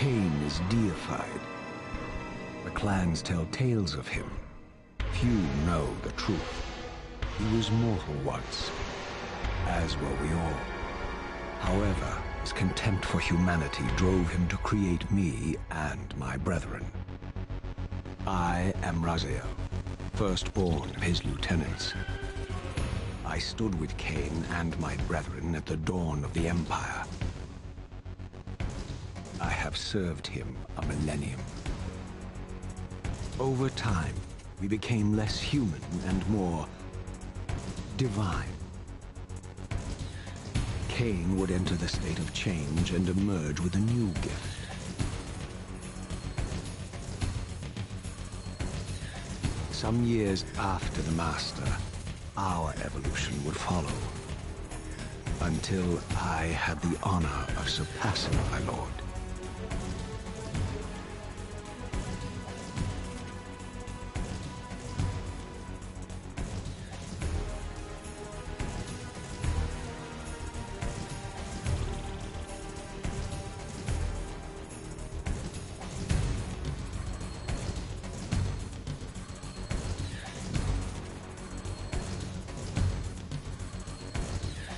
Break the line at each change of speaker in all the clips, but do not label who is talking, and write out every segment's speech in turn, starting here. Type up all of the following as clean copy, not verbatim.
Cain is deified. The clans tell tales of him. Few know the truth. He was mortal once, as were we all. However, his contempt for humanity drove him to create me and my brethren. I am Raziel, firstborn of his lieutenants. I stood with Cain and my brethren at the dawn of the Empire. I have served him a millennium. Over time, we became less human and more divine. Cain would enter the state of change and emerge with a new gift. Some years after the Master, our evolution would follow. Until I had the honor of surpassing my lord.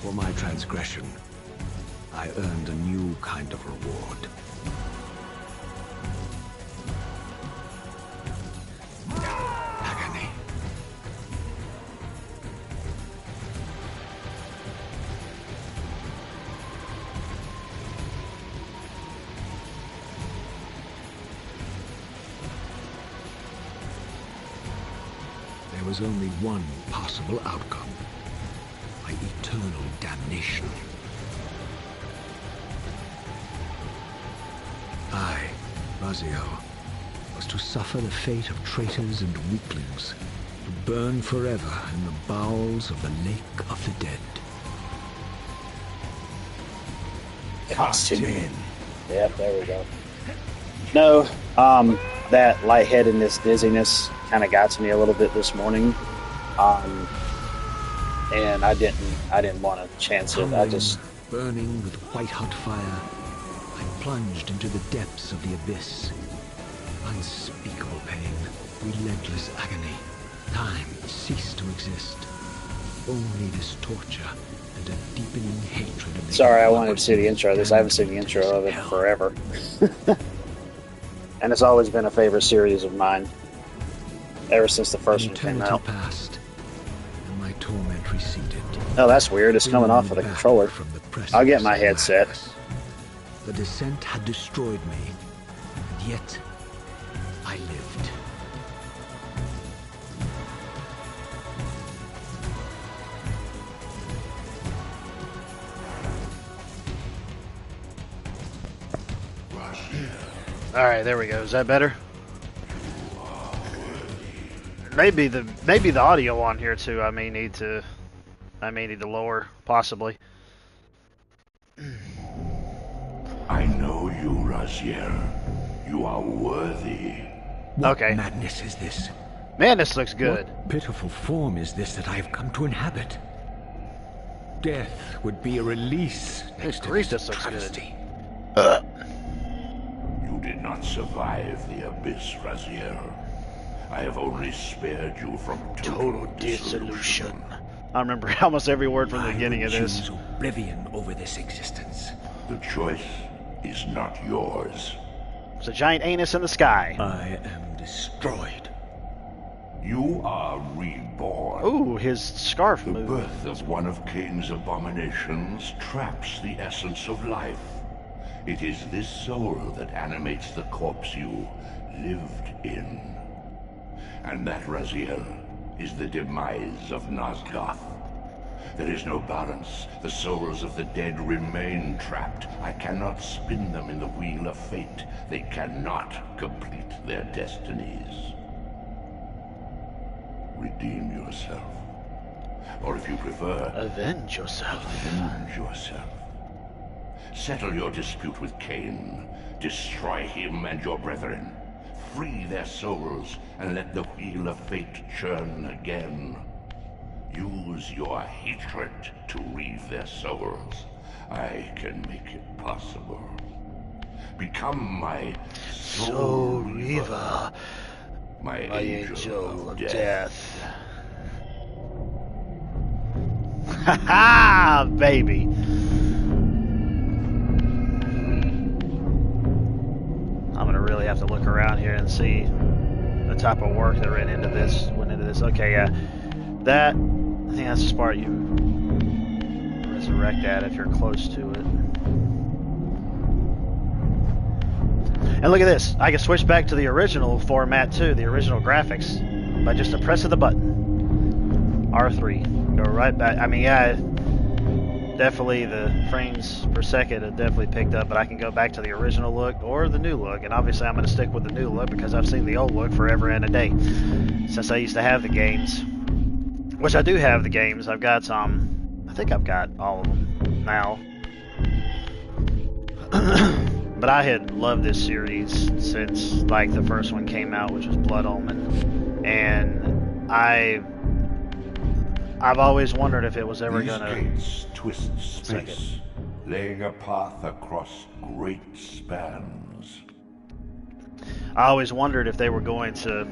For my transgression, I earned a new kind of reward. Agony. There was only one possible outcome. Eternal damnation. I, Raziel, was to suffer the fate of traitors and weaklings, to burn forever in the bowels of the Lake of the Dead.
Cast him in. Yep, there we go. No, that lightheadedness, dizziness kind of got to me a little bit this morning. And I didn't want to chance it. I just
burning with white-hot fire, I plunged into the depths of the abyss. Unspeakable pain, relentless agony. Time ceased to exist. Only this torture and a deepening hatred of the...
Sorry, I wanted to see the intro of this. I haven't seen the intro of it forever. And it's always been a favorite series of mine. Ever since the first one came out.
Passed. Torment receded.
Oh, that's weird. It's coming off of the controller. I'll get my headset.
The descent had destroyed me, and yet I lived.
All right, there we go. Is that better? Maybe the audio on here too. I may need to lower, possibly.
I know you, Raziel. You are worthy.
What
okay.
Madness is this?
Man, this looks good.
What pitiful form is this that I have come to inhabit? Death would be a release next to this
looks
travesty.
Good.
You did not survive the abyss, Raziel. I have only spared you from total dissolution.
I remember almost every word from the beginning of this.
Choose oblivion over this existence.
The choice is not yours.
It's a giant anus in the sky.
I am destroyed.
You are reborn.
Ooh, his scarf
The
moved.
birth of one of Cain's abominations traps the essence of life. It is this soul that animates the corpse you lived in. And that, Raziel, is the demise of Nosgoth. There is no balance. The souls of the dead remain trapped. I cannot spin them in the wheel of fate. They cannot complete their destinies. Redeem yourself. Or if you prefer,
Avenge yourself.
avenge yourself. Settle your dispute with Cain. Destroy him and your brethren. Free their souls and let the wheel of fate churn again. Use your hatred to reave their souls. I can make it possible. Become my
Soul
Reaver,
Reaver,
my
my
angel of death.
death. Ha ha, baby. I'm gonna really have to look around here and see the type of work that went into this. Okay, yeah, I think that's the part you resurrect at if you're close to it. And look at this, I can switch back to the original format too, the original graphics, by just a press of the button. R3, go right back. I mean, yeah, definitely the frames per second have definitely picked up, but I can go back to the original look or the new look, and obviously I'm going to stick with the new look because I've seen the old look forever and a day since I used to have the games, which I do have the games. I've got some, I think I've got all of them now. But I had loved this series since like the first one came out, which was Blood Omen, and I've always wondered if it was ever
These
gonna
gates twist space, laying a path across great spans.
I always wondered if they were going to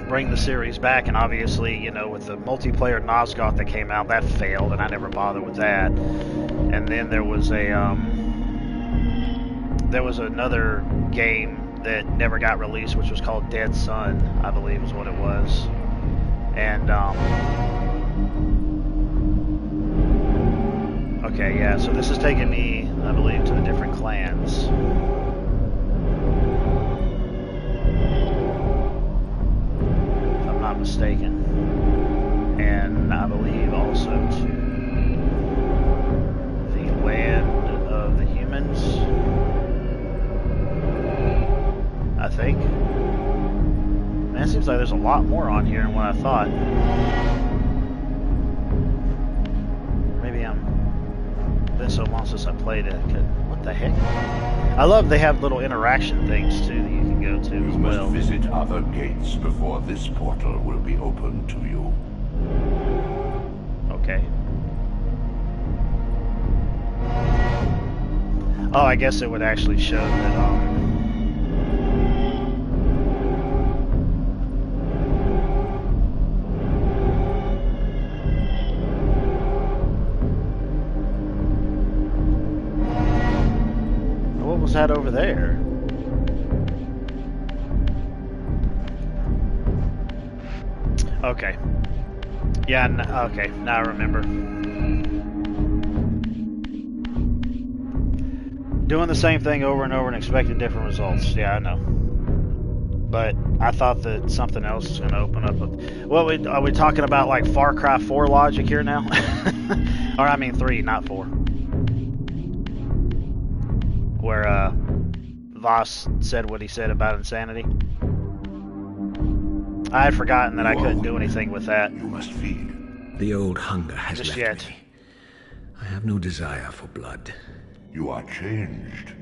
bring the series back, and obviously, you know, with the multiplayer Nosgoth that came out, that failed, and I never bothered with that. And then there was another game that never got released, which was called Dead Sun, I believe is what it was. And okay, yeah, so this is taking me, I believe, to the different clans. If I'm not mistaken. And I believe also to the land of the humans, I think. Man, it seems like there's a lot more on here than what I thought. Maybe been so long since I played it. What the heck? I love they have little interaction things too that you can go to
You
as
must
well.
visit other gates before this portal will be open to you.
Okay. Oh, I guess it would actually show that what was that over there? Okay. Yeah, okay, now I remember. Doing the same thing over and over and expecting different results. Yeah, I know. But I thought that something else was going to open up. Well, are we talking about like Far Cry 4 logic here now? Or I mean 3, not 4. Where Voss said what he said about insanity. I had forgotten that I couldn't do anything with that.
You must feed.
The old hunger has
Just
left
yet.
me. I have no desire for blood.
You are changed.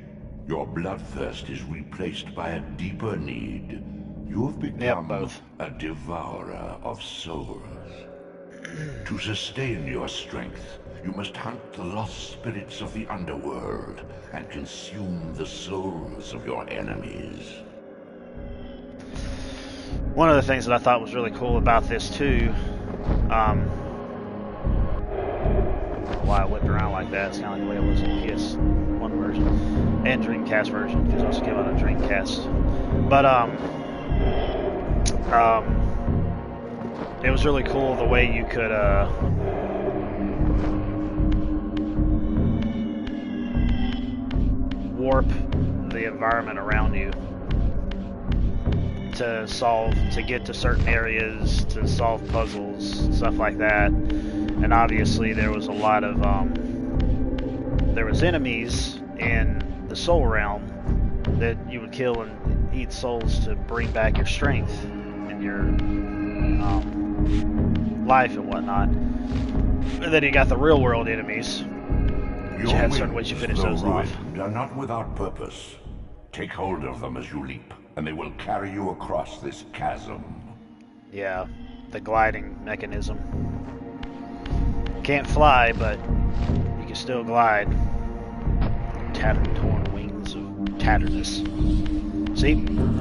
Your bloodthirst is replaced by a deeper need. You have become
both.
a devourer of souls. To sustain your strength, you must hunt the lost spirits of the underworld and consume the souls of your enemies.
One of the things that I thought was really cool about this too, why I whipped around like that, it's kind of like the way it was in the PS1 version and Dreamcast version, because it also came out on Dreamcast. But it was really cool the way you could warp the environment around you to get to certain areas, to solve puzzles, stuff like that. And obviously there was a lot of there was enemies in the soul realm that you would kill and eat souls to bring back your strength and your life and whatnot. And then you got the real world enemies. You had certain ways you finish those off.
Are not without purpose. Take hold of them as you leap, and they will carry you across this chasm.
Yeah, the gliding mechanism. Can't fly, but you can still glide. Tattered, torn wings of hazardous. See,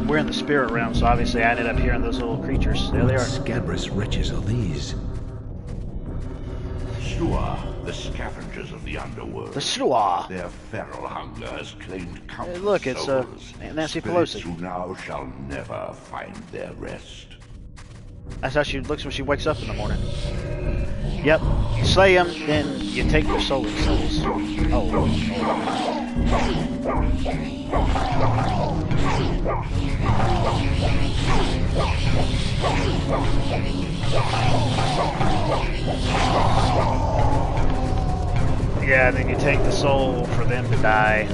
we're in the spirit realm, so obviously I ended up hearing those little creatures. There they
What
are.
scabrous wretches are these?
Shua, the scavengers of the underworld.
The Shua.
Their feral hunger has claimed countless
Hey, look, it's
souls.
Nancy
Spirits
Pelosi.
who now shall never find their rest.
That's how she looks when she wakes up in the morning. Yep, you slay them, then you take their souls. Oh. Yeah, then you take the soul for them to die.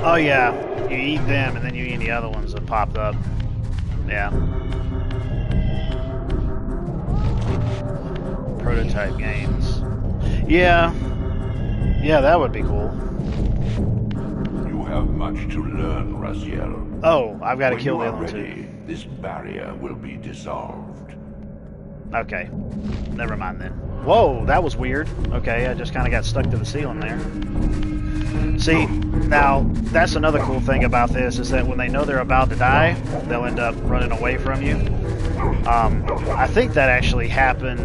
Oh yeah, you eat them and then you eat the other ones that popped up. Yeah. Prototype games. Yeah. Yeah, that would be cool.
You have much to learn, Raziel.
Oh, I've got to
When
kill
you
the
are
other one
ready,
too.
this barrier will be dissolved.
Okay. Never mind then. Whoa, that was weird. Okay, I just kind of got stuck to the ceiling there. See, now, that's another cool thing about this, is that when they know they're about to die, they'll end up running away from you. I think that actually happened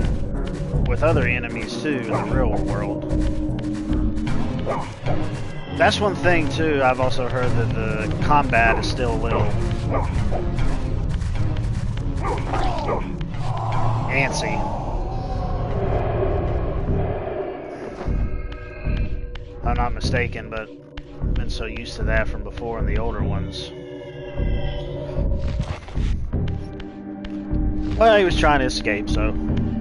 with other enemies too in the real world. That's one thing too, I've also heard that the combat is still a little antsy. If I'm not mistaken, but I've been so used to that from before in the older ones. Well, he was trying to escape, so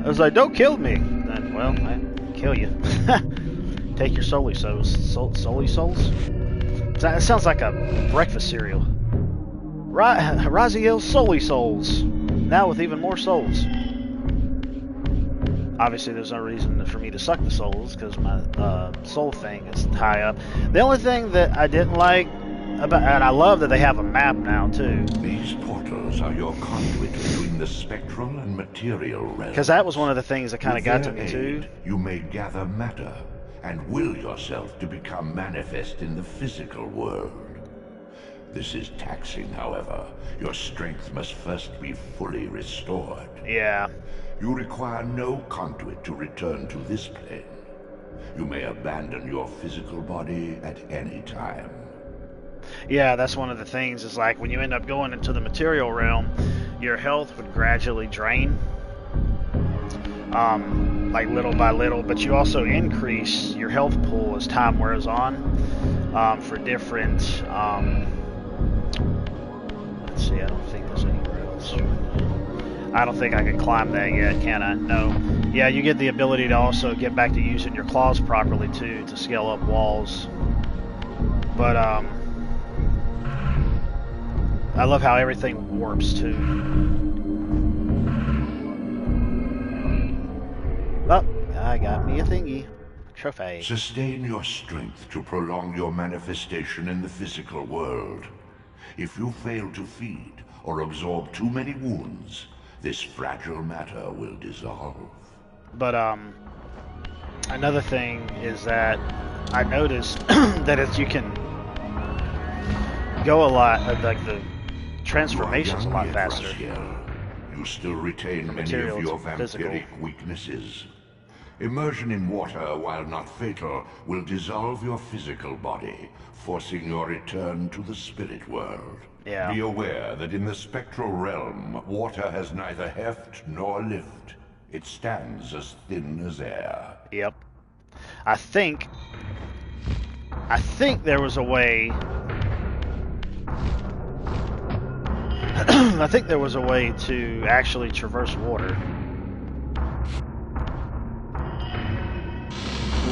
I was like, "Don't kill me." Then, well, I kill you. Take your soul souls. Soul souls? That sounds like a breakfast cereal. Raziel's Soul Souls. Now with even more souls. Obviously, there's no reason for me to suck the souls because my soul thing is high up. The only thing that I didn't like about, and I love that they have a map now too.
These portals are your conduit between the spectral and material realms.
Because that was one of the things that kind of got to me
With
too.
their aid, you may gather matter and will yourself to become manifest in the physical world. This is taxing, however. Your strength must first be fully restored.
Yeah.
You require no conduit to return to this plane. You may abandon your physical body at any time.
Yeah, that's one of the things, is like when you end up going into the material realm, your health would gradually drain. Like little by little, but you also increase your health pool as time wears on, for different, let's see, I don't think there's anywhere else. I don't think I can climb that yet, can I? No. Yeah, you get the ability to also get back to using your claws properly too, to scale up walls. But, I love how everything warps too. Oh, I got me a thingy. Trophy.
Sustain your strength to prolong your manifestation in the physical world. If you fail to feed or absorb too many wounds, this fragile matter will dissolve.
But another thing is that I noticed that if you can go a lot, like the transformation's a lot faster.
Raziel. You still retain many of your vampiric weaknesses. Immersion in water, while not fatal, will dissolve your physical body, forcing your return to the spirit world.
Yeah.
Be aware that in the spectral realm, water has neither heft nor lift. It stands as thin as air.
Yep. I think there was a way. I think there was a way to actually traverse water.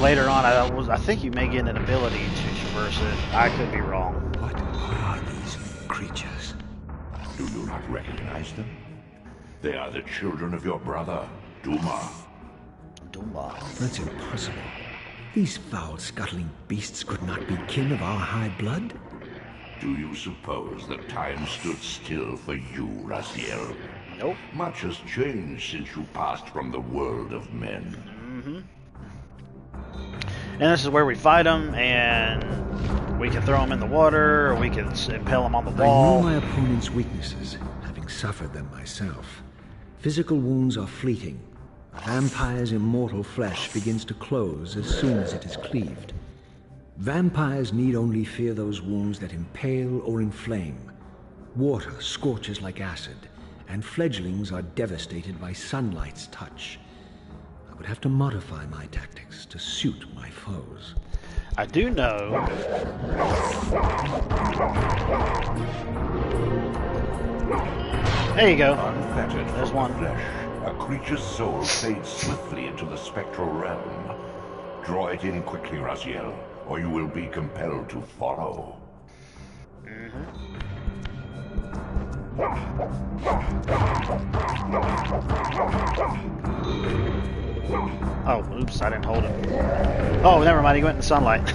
Later on, I think you may get an ability to traverse it. I could be wrong.
What are these creatures?
Do you not recognize them? They are the children of your brother, Duma.
Duma.
That's impossible. These foul, scuttling beasts could not be kin of our high blood?
Do you suppose that time stood still for you, Raziel?
Nope.
Much has changed since you passed from the world of men.
And this is where we fight them, and we can throw them in the water, or we can impale them on the wall.
I know my opponent's weaknesses, having suffered them myself. Physical wounds are fleeting. A vampire's immortal flesh begins to close as soon as it is cleaved. Vampires need only fear those wounds that impale or inflame. Water scorches like acid, and fledglings are devastated by sunlight's touch. I would have to modify my tactics to suit my foes.
I do know. There you go.
Unfettered
There's
from
one.
the flesh, a creature's soul fades swiftly into the spectral realm. Draw it in quickly, Raziel, or you will be compelled to follow.
Oh, oops, I didn't hold it. Oh, never mind, he went in the sunlight.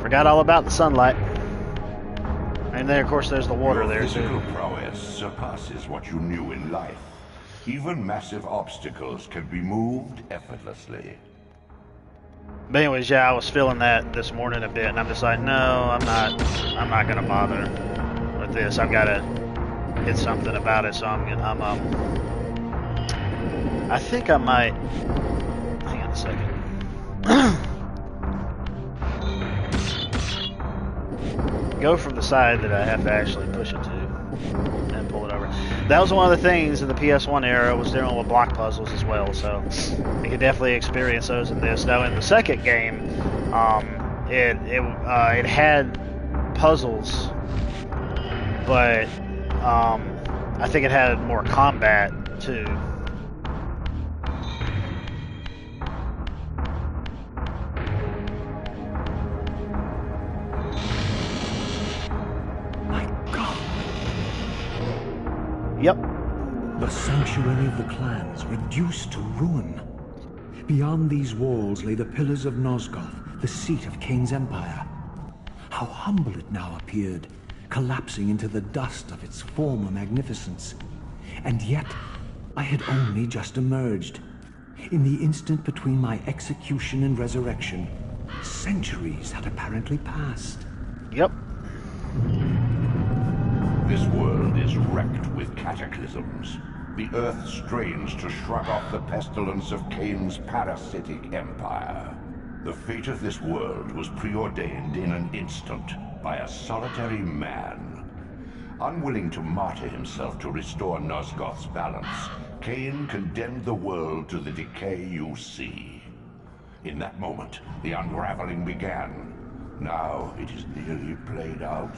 Forgot all about the sunlight. And then, of course, there's the water there,
Physical
too.
prowess surpasses what you knew in life. Even massive obstacles can be moved effortlessly.
But anyways, yeah, I was feeling that this morning a bit, and I'm just like, no, I'm not gonna bother with this. I've got to get something about it, so I think I might. Hang on a second. Go from the side that I have to actually push it to and pull it over. That was one of the things in the PS1 era, was dealing with block puzzles as well, so you could definitely experience those in this. Now in the second game, it had puzzles, but I think it had more combat too. Yep.
The sanctuary of the clans reduced to ruin. Beyond these walls lay the pillars of Nosgoth, the seat of Kain's empire. How humble it now appeared, collapsing into the dust of its former magnificence. And yet, I had only just emerged. In the instant between my execution and resurrection, centuries had apparently passed.
Yep.
This world is wrecked with cataclysms. The earth strains to shrug off the pestilence of Kain's parasitic empire. The fate of this world was preordained in an instant by a solitary man. Unwilling to martyr himself to restore Nosgoth's balance, Kain condemned the world to the decay you see. In that moment, the unraveling began. Now it is nearly played out.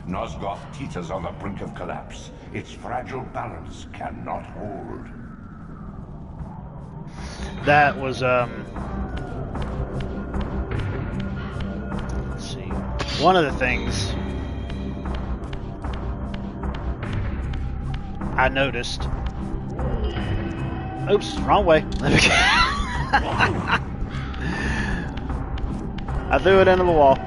Nosgoth teeters on the brink of collapse. Its fragile balance cannot hold.
That was, let's see. One of the things I noticed. Oops, wrong way. I threw it into the wall.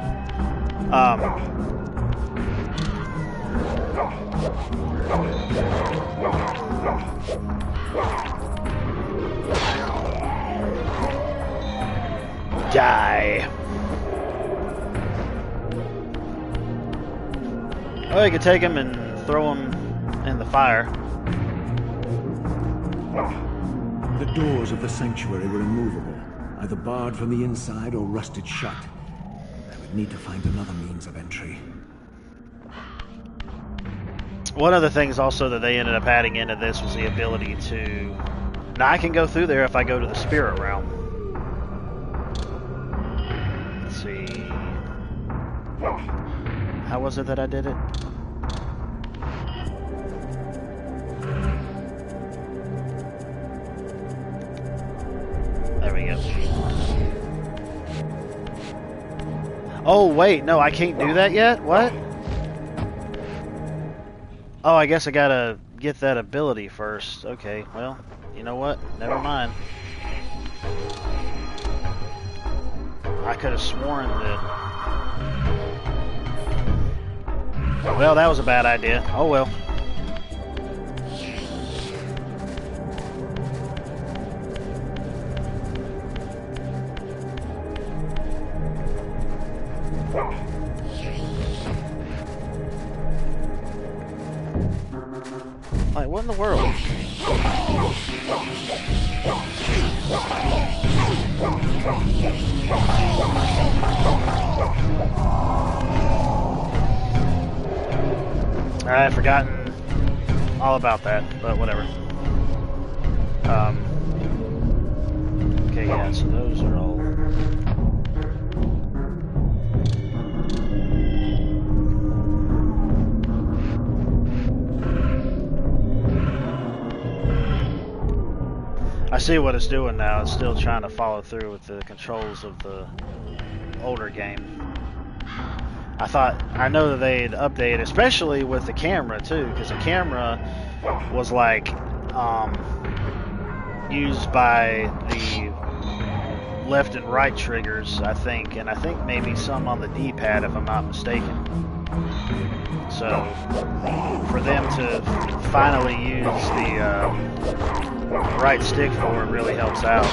Die. Oh, you could take him and throw him in the fire.
The doors of the sanctuary were immovable, either barred from the inside or rusted shut. I would need to find another means of entry.
One of the things also that they ended up adding into this was the ability to... Now I can go through there if I go to the spirit realm. Let's see... How was it that I did it? There we go. Oh wait, no, I can't do that yet? What? Oh, I guess I gotta get that ability first. Okay, well, you know what? Never mind. I could have sworn that... Well, that was a bad idea. Oh well. Like, what in the world? I had forgotten all about that, but whatever. Okay, yeah, so those are all... I see what it's doing now. It's still trying to follow through with the controls of the older game. I know that they'd update, especially with the camera too, because the camera was like used by the left and right triggers, I think, and I think maybe some on the D-pad if I'm not mistaken. So for them to finally use the right stick for it really helps out.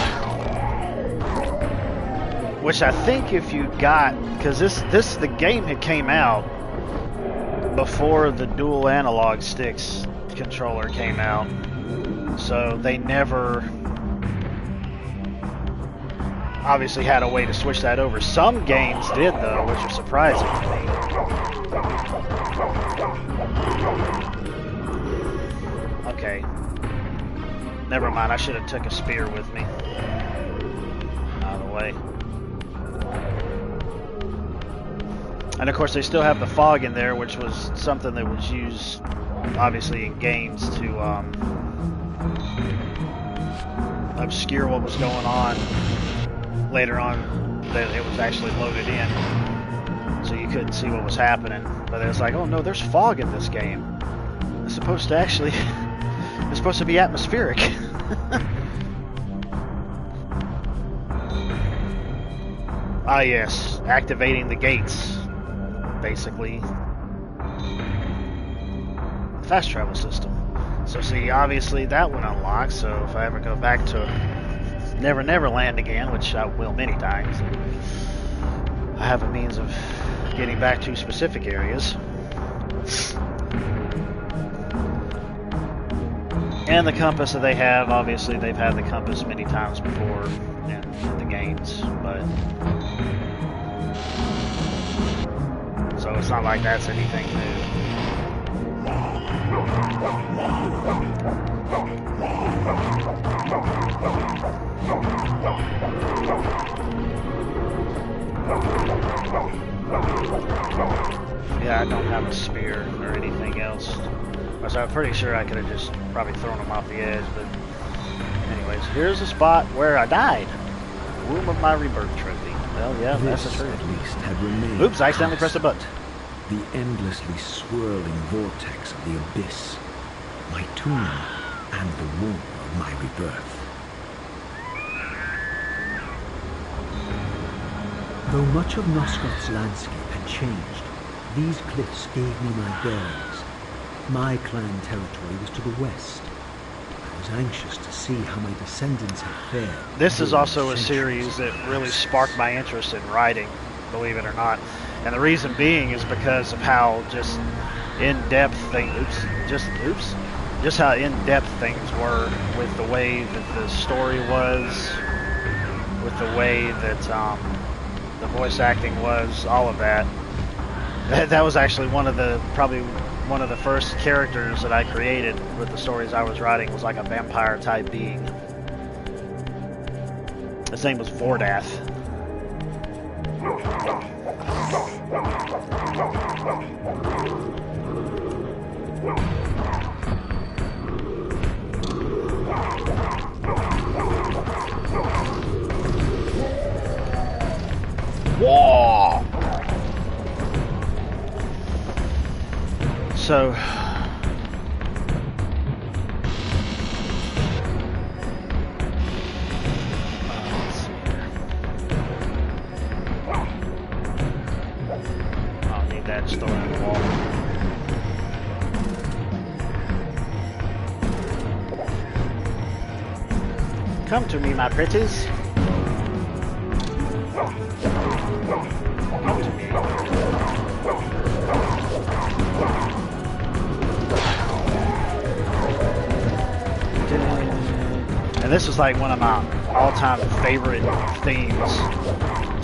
Which I think if you got, because the game had came out before the dual analog sticks controller came out, so they never obviously had a way to switch that over. Some games did though, which is surprising to me. Okay, never mind. I should have took a spear with me. Out of the way. And of course they still have the fog in there, which was something that was used obviously in games to obscure what was going on later on, that it was actually loaded in, so you couldn't see what was happening. But it's like, oh no, there's fog in this game. It's supposed to actually it's supposed to be atmospheric. Ah yes, activating the gates, basically. Fast travel system. So see, obviously that one unlocked, so if I ever go back to Never Never Land again, which I will many times, I have a means of getting back to specific areas. And the compass that they have, obviously they've had the compass many times before in the games, but so it's not like that's anything new. Yeah, I don't have a spear or anything else. So I'm pretty sure I could have just probably thrown them off the edge, but anyways, here's a spot where I died. Room of my rebirth trophy. Well, yeah, that's the truth.
At least had remained.
Oops, I accidentally pressed a button.
The endlessly swirling vortex of the abyss, my tomb, and the womb of my rebirth. Though much of Nosgoth's landscape had changed, these cliffs gave me my bearings. My clan territory was to the west. I was anxious to see how my descendants had fared.
This is also a series that really sparked my interest in writing, believe it or not. And the reason being is because of how just in-depth just how in-depth things were with the way that the story was, with the way that the voice acting was, all of that. That was actually probably one of the first characters that I created with the stories I was writing, was like a vampire type being. His name was Vordath. Whoa! So let's see here. I'll need that story on the wall. Come to me, my pretties. Come to me. And this is like one of my all-time favorite themes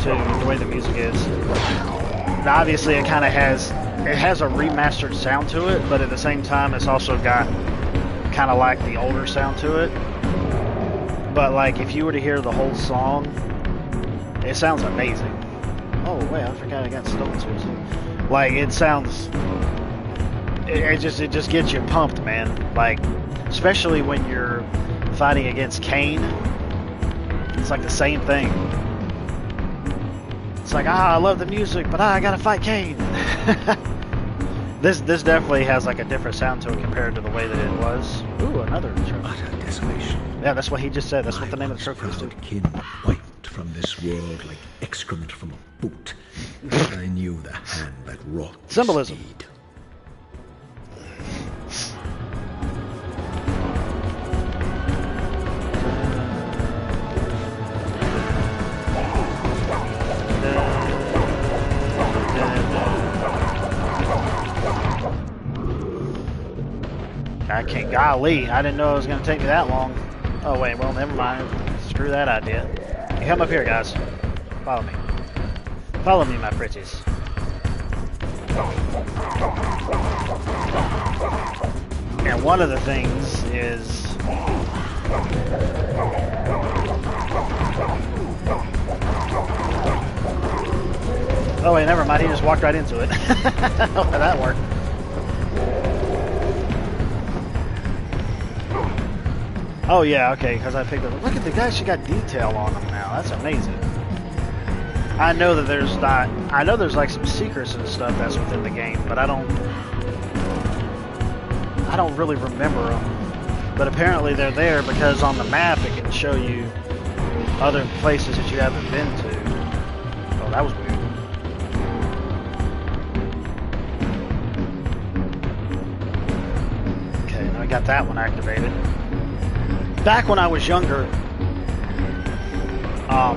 to the way the music is. And obviously it kind of has a remastered sound to it, but at the same time it's also got kind of like the older sound to it. But like if you were to hear the whole song, it sounds amazing. Oh wait, I forgot I got stolen seriously. Like it sounds, it just gets you pumped, man. Like especially when you're fighting against Cain, it's like the same thing. It's like, I love the music, but I gotta fight Cain. This definitely has like a different sound to it compared to the way that it was. Ooh, another trophy.
Utter desolation.
Yeah, that's what he just said. That's what the name of the trophy is too.
Kin wiped from this world like excrement from a boot. I knew the hand that wrought this
Symbolism.
deed.
I can't, golly, I didn't know it was going to take me that long. Oh wait, well never mind. Screw that idea. You come up here, guys. Follow me. Follow me, my pretties. And one of the things is... Oh wait, never mind, he just walked right into it. Oh, that worked. Oh yeah, okay, because I picked up. Look at the guy, she got detail on him now. That's amazing. I know that there's not. I know there's like some secrets and stuff that's within the game, but I don't really remember them. But apparently they're there because on the map it can show you other places that you haven't been to. Oh, that was weird. Okay, now I got that one activated. Back when I was younger, I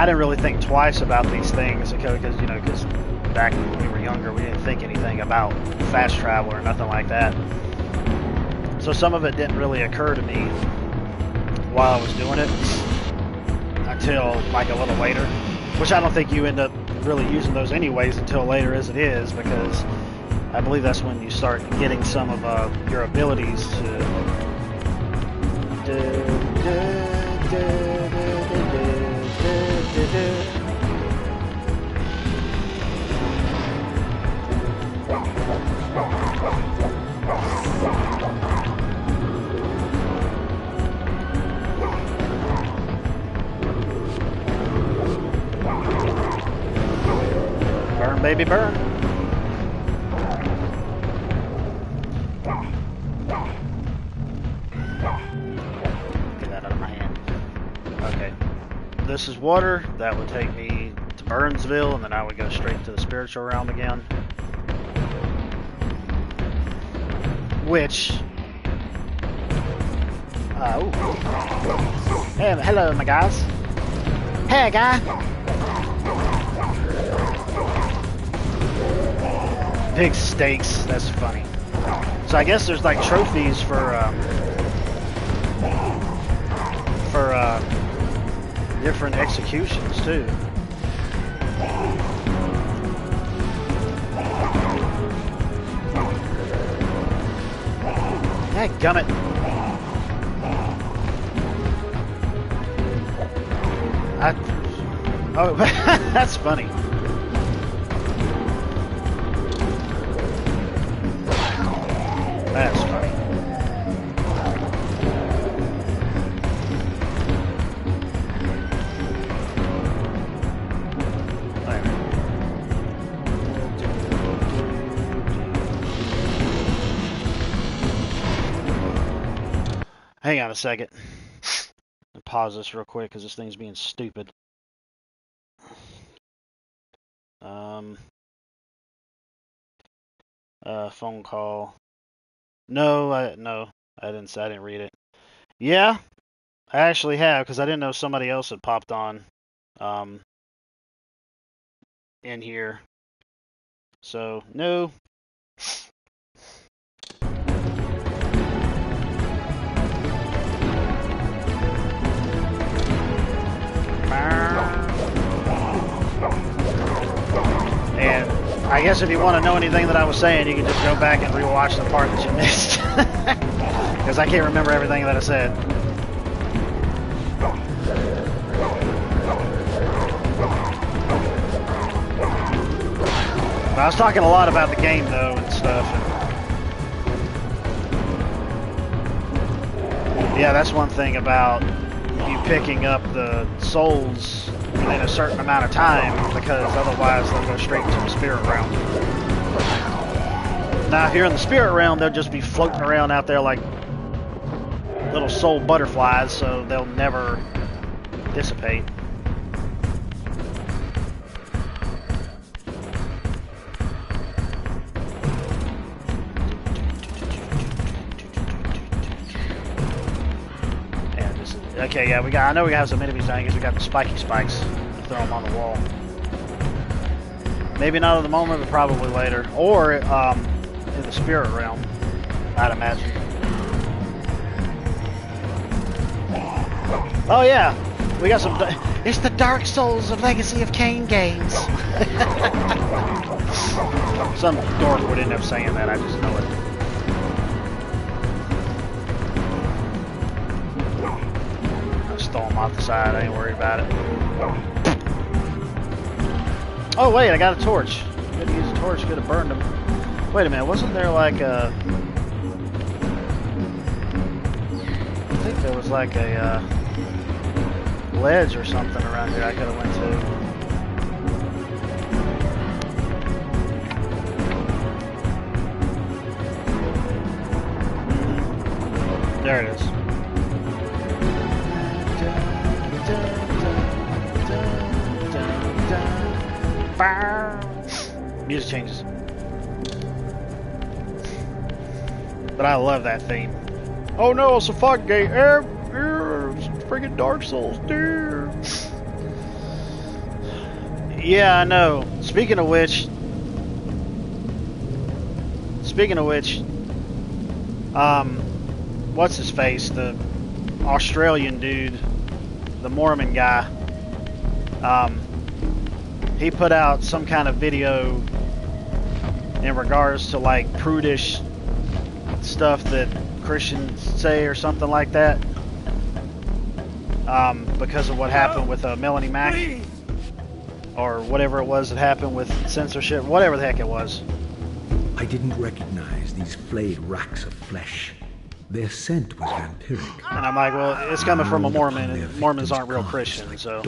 didn't really think twice about these things because back when we were younger, we didn't think anything about fast travel or nothing like that. So some of it didn't really occur to me while I was doing it until like a little later, which I don't think you end up really using those anyways until later as it is, because I believe that's when you start getting some of your abilities to burn, baby, burn. This is water. That would take me to Burnsville, and then I would go straight to the spiritual realm again. Which... Hey, hello, my guys. Hey, guy. Big steaks. That's funny. So I guess there's like trophies for different executions too. Dadgummit. Oh, that's funny. That's funny. Hang on a second. I'll pause this real quick because this thing's being stupid. Phone call. No, I didn't read it. Yeah, I actually have, because I didn't know somebody else had popped on in here. So, no. And I guess if you want to know anything that I was saying, you can just go back and rewatch the part that you missed. Because I can't remember everything that I said. But I was talking a lot about the game, though, and stuff. And yeah, that's one thing about you picking up the souls within a certain amount of time, because otherwise they'll go straight into the spirit realm. Now, if you're in the spirit realm, they'll just be floating around out there like little soul butterflies, so they'll never dissipate. Okay, yeah, I know we have some enemies down here because we got the spiky spikes. Throw them on the wall. Maybe not at the moment, but probably later. Or in the spirit realm, I'd imagine. Oh yeah, we got some. It's the Dark Souls of Legacy of Kain games. Some dork would end up saying that. I just know it. Throw them off the side, I ain't worried about it. Oh wait, I got a torch. Could have used a torch, could have burned them. Wait a minute, wasn't there like a... I think there was like a ledge or something around here I could have went to. There it is. Music changes. But I love that theme. Oh no, it's a fuck gate. It's freaking Dark Souls, dude. Yeah, I know. Speaking of which, what's his face? The Australian dude, the Mormon guy. He put out some kind of video in regards to like prudish stuff that Christians say or something like that, because of what happened with Melanie Mack, or whatever it was that happened with censorship, whatever the heck it was.
I didn't recognize these flayed racks of flesh. Their scent was vampiric.
And I'm like, well, it's coming from a Mormon, and Mormons aren't real Christians, so...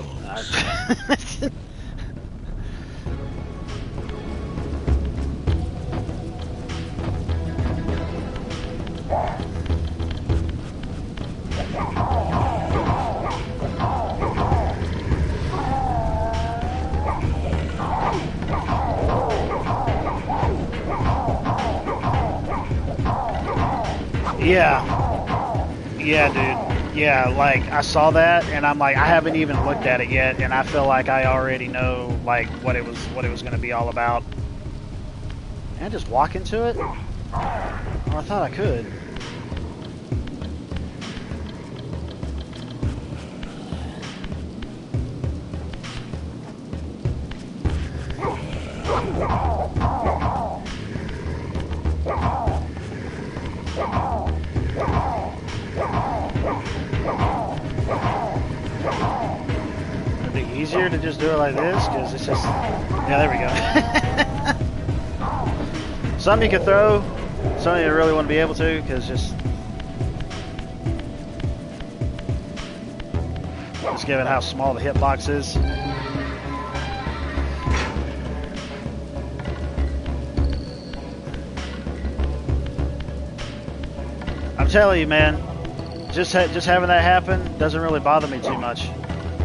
Yeah, dude. Yeah, like, I saw that, and I'm like, I haven't even looked at it yet, and I feel like I already know, like, what it was going to be all about. Can I just walk into it? Oh, I thought I could. It'd be easier to just do it like this, because it's just... Yeah, there we go. Some you could throw, some you really want to be able to, because just given how small the hitbox is. I'm telling you, man, just having that happen doesn't really bother me too much.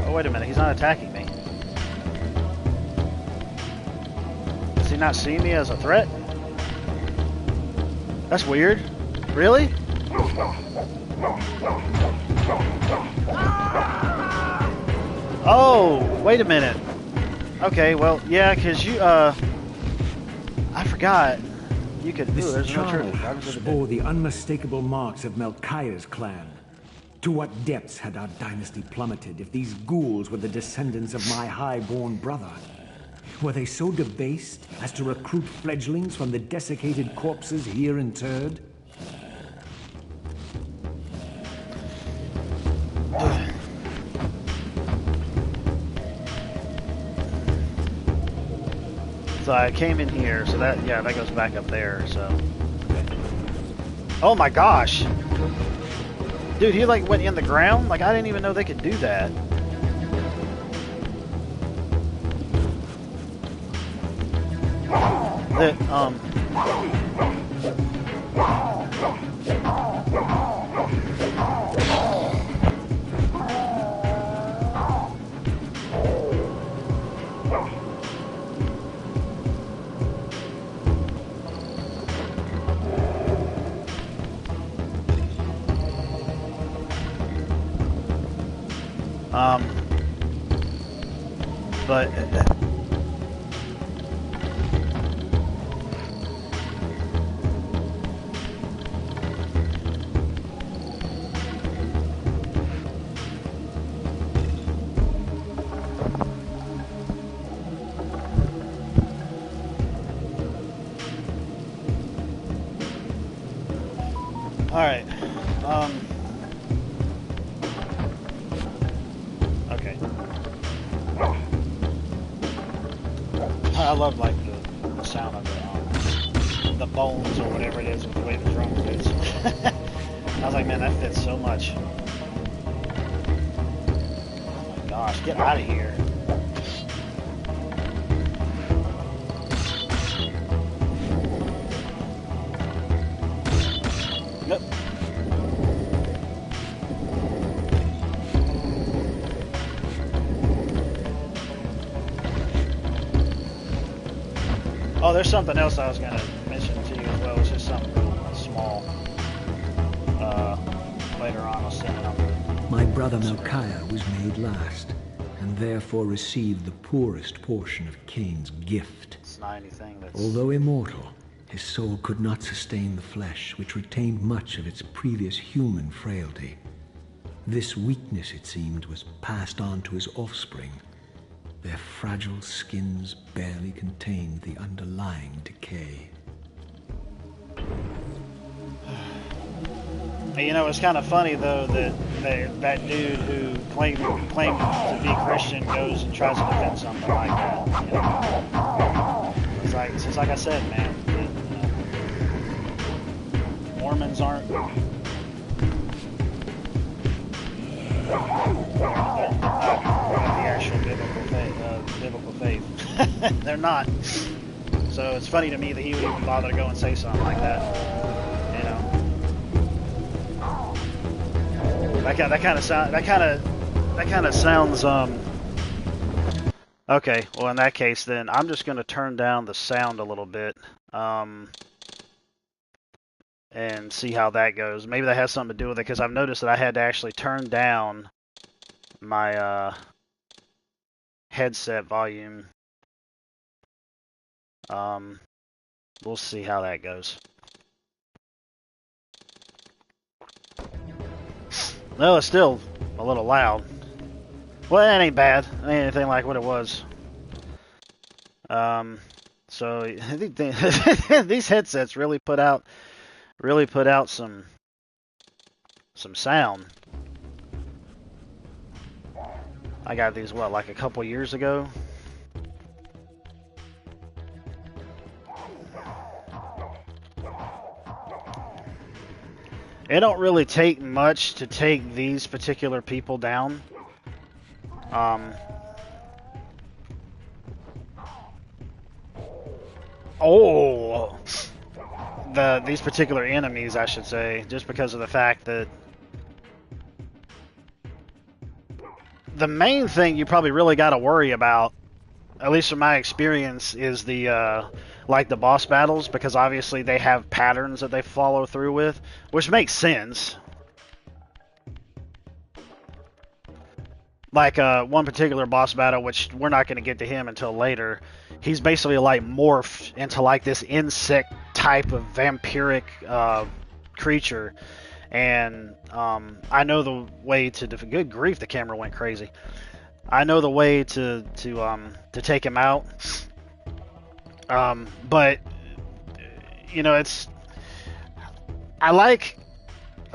Oh, wait a minute, he's not attacking me. Does he not see me as a threat? That's weird. Really? Oh, wait a minute. Okay, well, yeah, because you, I forgot. You could,
This
there's no
charnel
church.
house bore the unmistakable marks of Melchiah's clan. To what depths had our dynasty plummeted if these ghouls were the descendants of my high-born brother? Were they so debased as to recruit fledglings from the desiccated corpses here interred?
So I came in here, so that, yeah, that goes back up there, so. Okay. Oh my gosh! Dude, he like went in the ground? Like, I didn't even know they could do that. But all right. Okay. I love like the sound of the bones or whatever it is with the way the drum fits. I was like, man, that fits so much. Oh my gosh, get out of here. Nope. Oh, there's something else I was going to mention to you as well. It's just something real small. Later on, I'll send it on.
My brother Melchiah was made last, and therefore received the poorest portion of Cain's gift.
It's not anything that's...
Although immortal, his soul could not sustain the flesh, which retained much of its previous human frailty. This weakness, it seemed, was passed on to his offspring. Their fragile skins barely contained the underlying decay.
You know, it's kind of funny though that that dude who claimed to be Christian goes and tries to defend something like that. You know? It's just like I said, man. Mormons aren't. They're not the actual biblical faith. They're not. So it's funny to me that he would even bother to go and say something like that. You know. That kind of sounds okay. Well, in that case, then I'm just going to turn down the sound a little bit, and see how that goes. Maybe that has something to do with it, because I've noticed that I had to actually turn down my headset volume. We'll see how that goes. No, it's still a little loud. Well, it ain't bad. It ain't anything like what it was. So these headsets really put out some sound. I got these like a couple years ago. It don't really take much to take these particular people down. These particular enemies, I should say, just because of the fact that the main thing you probably really got to worry about, at least from my experience, is the like the boss battles, because obviously they have patterns that they follow through with, which makes sense. Like one particular boss battle, which we're not going to get to him until later. He's basically like morphed into like this insect type of vampiric creature, and I know the way to good grief, the camera went crazy. I know the way to take him out, but you know, I like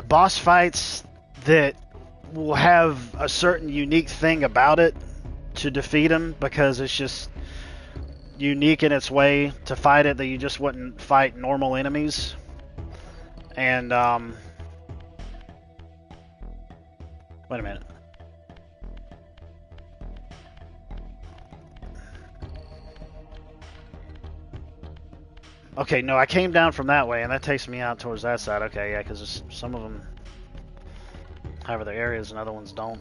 boss fights that will have a certain unique thing about it to defeat him, because it's just unique in its way to fight it that you just wouldn't fight normal enemies. And wait a minute. Okay, no, I came down from that way, and that takes me out towards that side. Okay, yeah, because some of them have other areas and other ones don't.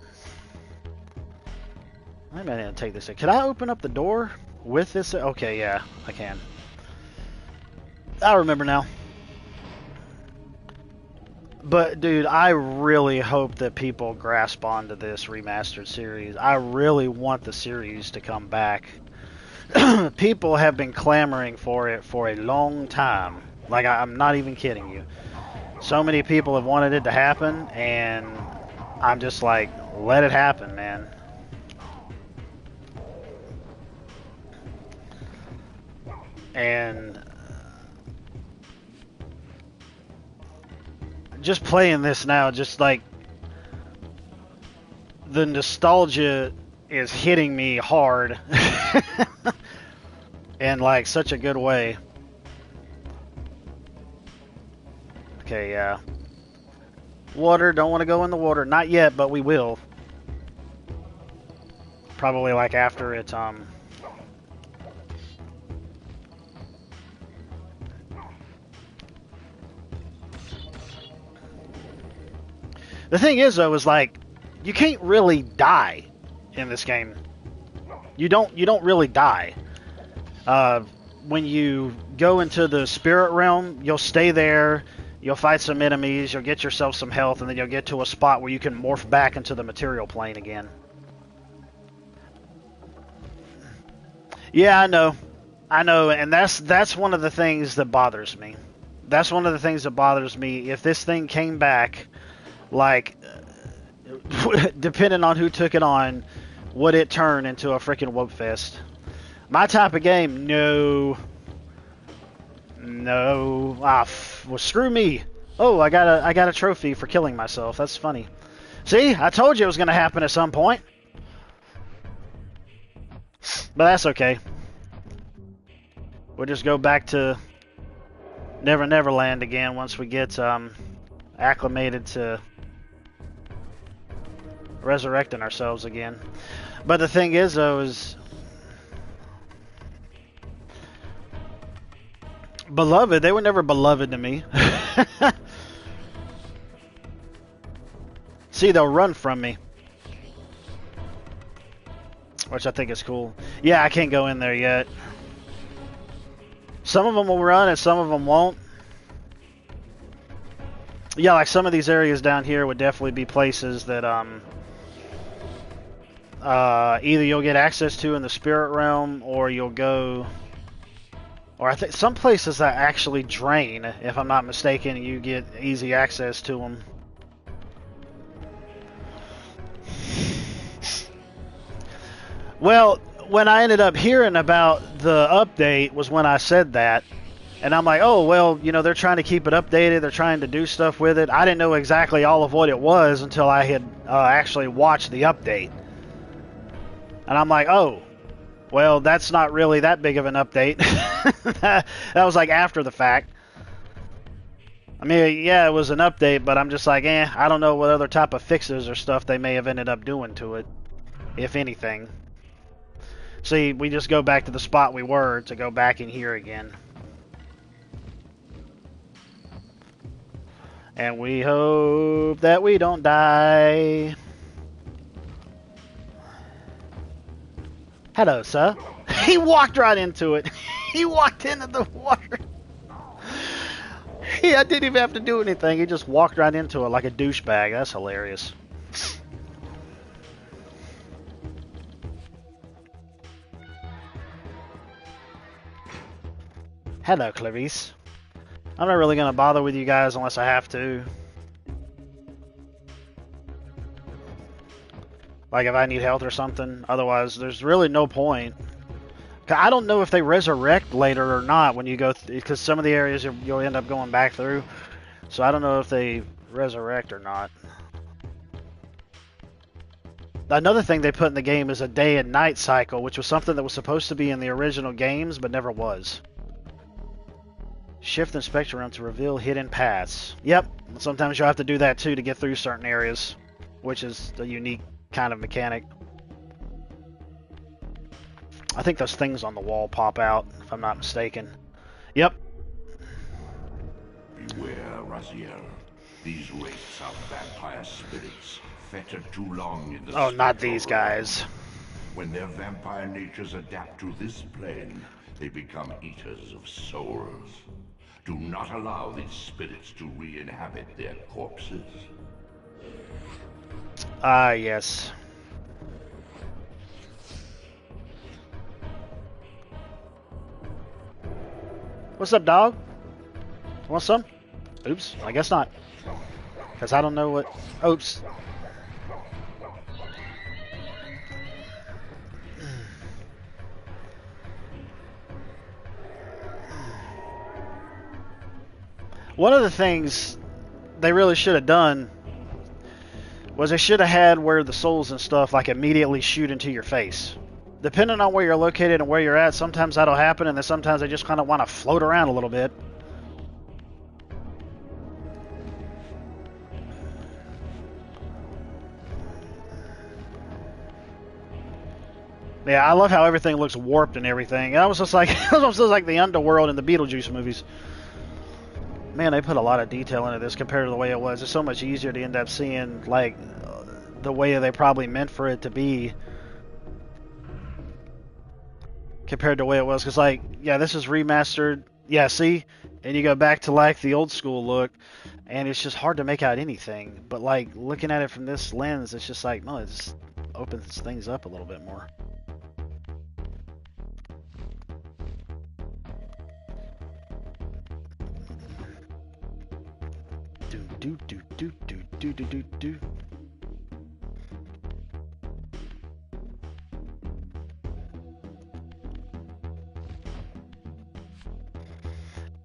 Maybe I need to take this in. Can I open up the door with this? Okay, yeah, I can. I remember now. But, dude, I really hope that people grasp onto this remastered series. I really want the series to come back. People have been clamoring for it for a long time. Like, I'm not even kidding you. So many people have wanted it to happen, and I'm just like, let it happen, man. And just playing this now, just like the nostalgia is hitting me hard in like such a good way. Okay, yeah. Water, don't want to go in the water. Not yet, but we will. Probably like after it, The thing is, though, is like, you can't really die in this game. You don't really die. When you go into the spirit realm, you'll stay there, you'll fight some enemies, you'll get yourself some health, and then you'll get to a spot where you can morph back into the material plane again. Yeah, I know, and that's one of the things that bothers me. That's one of the things that bothers me. If this thing came back, like, depending on who took it on, would it turn into a freaking whoop fest? My type of game, no. Well, screw me. Oh, I got a trophy for killing myself. That's funny. See, I told you it was going to happen at some point. But that's okay. We'll just go back to Never Never Land again once we get acclimated to resurrecting ourselves again. But the thing is, though, is beloved, they were never beloved to me. See, they'll run from me, which I think is cool. Yeah, I can't go in there yet. Some of them will run and some of them won't. Yeah, like some of these areas down here would definitely be places that either you'll get access to in the spirit realm, or you'll go, or I think some places that actually drain, if I'm not mistaken, and you get easy access to them. Well, when I ended up hearing about the update was when I said that, and I'm like, oh, well, you know, they're trying to keep it updated, they're trying to do stuff with it. I didn't know exactly all of what it was until I had actually watched the update. And I'm like, oh, well, that's not really that big of an update. That was like after the fact. I mean, yeah, it was an update, but I'm just like, I don't know what other type of fixes or stuff they may have ended up doing to it, if anything. See, we just go back to the spot we were to go back in here again. And we hope that we don't die. Hello, sir. He walked right into it. He walked into the water. I didn't even have to do anything. He just walked right into it like a douchebag. That's hilarious. Hello, Clarice. I'm not really gonna bother with you guys unless I have to. Like if I need health or something. Otherwise, there's really no point. I don't know if they resurrect later or not when you go, because some of the areas you'll end up going back through. So I don't know if they resurrect or not. Another thing they put in the game is a day and night cycle, which was something that was supposed to be in the original games, but never was. Shift inspector room to reveal hidden paths. Yep, sometimes you'll have to do that too to get through certain areas, which is a unique kind of mechanic. I think those things on the wall pop out, if I'm not mistaken. Yep.
Beware, Raziel. These wraiths are vampire spirits, fettered too long in the
Oh, not
spectral
these guys.
realm. When their vampire natures adapt to this plane, they become eaters of souls. Do not allow these spirits to re-inhabit their corpses.
Ah, yes. What's up, dog? Want some? Oops, I guess not. Because I don't know what... Oops. One of the things they really should have done was they should have had where the souls and stuff like immediately shoot into your face. Depending on where you're located and where you're at, sometimes that'll happen, and then sometimes they just kind of want to float around a little bit. Yeah, I love how everything looks warped and everything. That was just like it was just like the Underworld in the Beetlejuice movies. Man, they put a lot of detail into this compared to the way it was. It's so much easier to end up seeing like the way they probably meant for it to be compared to the way it was. Because like, yeah, this is remastered. Yeah, see, and you go back to like the old school look, and it's just hard to make out anything. But like looking at it from this lens, it's just like no, it just opens things up a little bit more. Do do do do do do do do.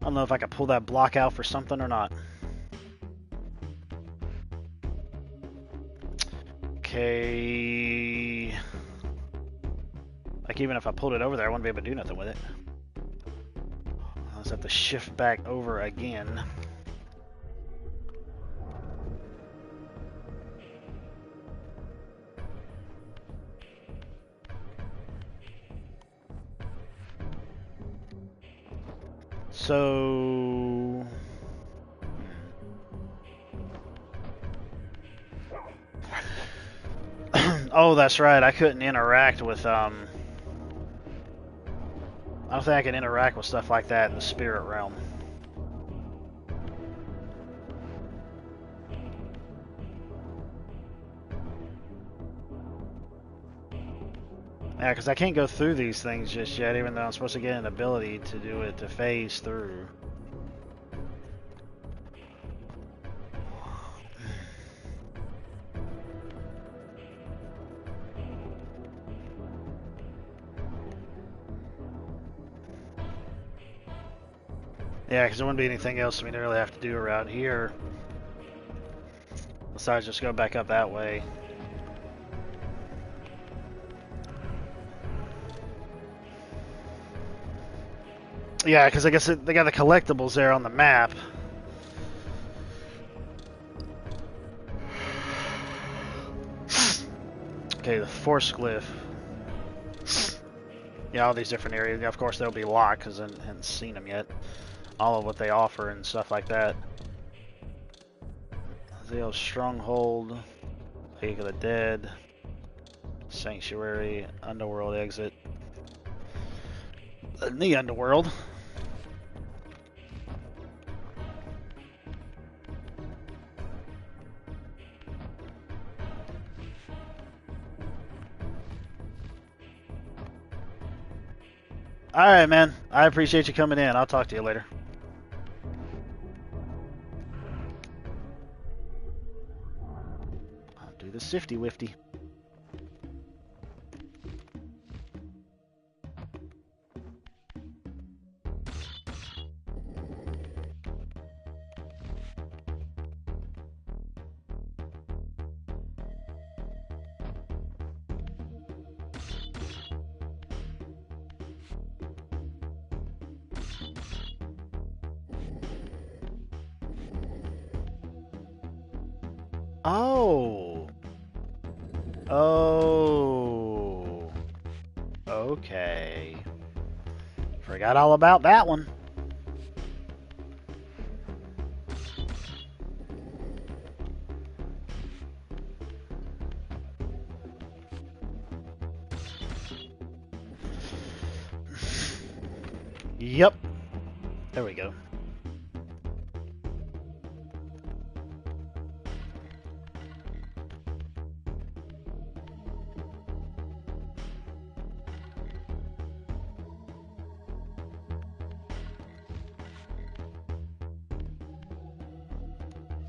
I don't know if I can pull that block out for something or not. Okay. Like even if I pulled it over there, I wouldn't be able to do nothing with it. I'll just have to shift back over again. So oh, that's right. I couldn't interact with I don't think I can interact with stuff like that in the spirit realm. Yeah, because I can't go through these things just yet, even though I'm supposed to get an ability to do it to phase through. Yeah, because there wouldn't be anything else we really have to do around here. Besides just go back up that way. Yeah, because I guess they got the collectibles there on the map. Okay, the Force Glyph. Yeah, all these different areas. Of course, they'll be locked because I haven't seen them yet. All of what they offer and stuff like that. The Stronghold, Lake of the Dead, Sanctuary, Underworld exit. In the Underworld. Alright, man. I appreciate you coming in. I'll talk to you later. I'll do the sifty wifty. Oh. Oh. Okay. Forgot all about that one. Yep. There we go.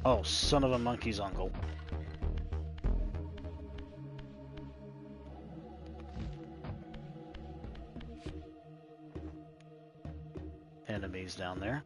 Oh, son of a monkey's uncle. Enemies down there.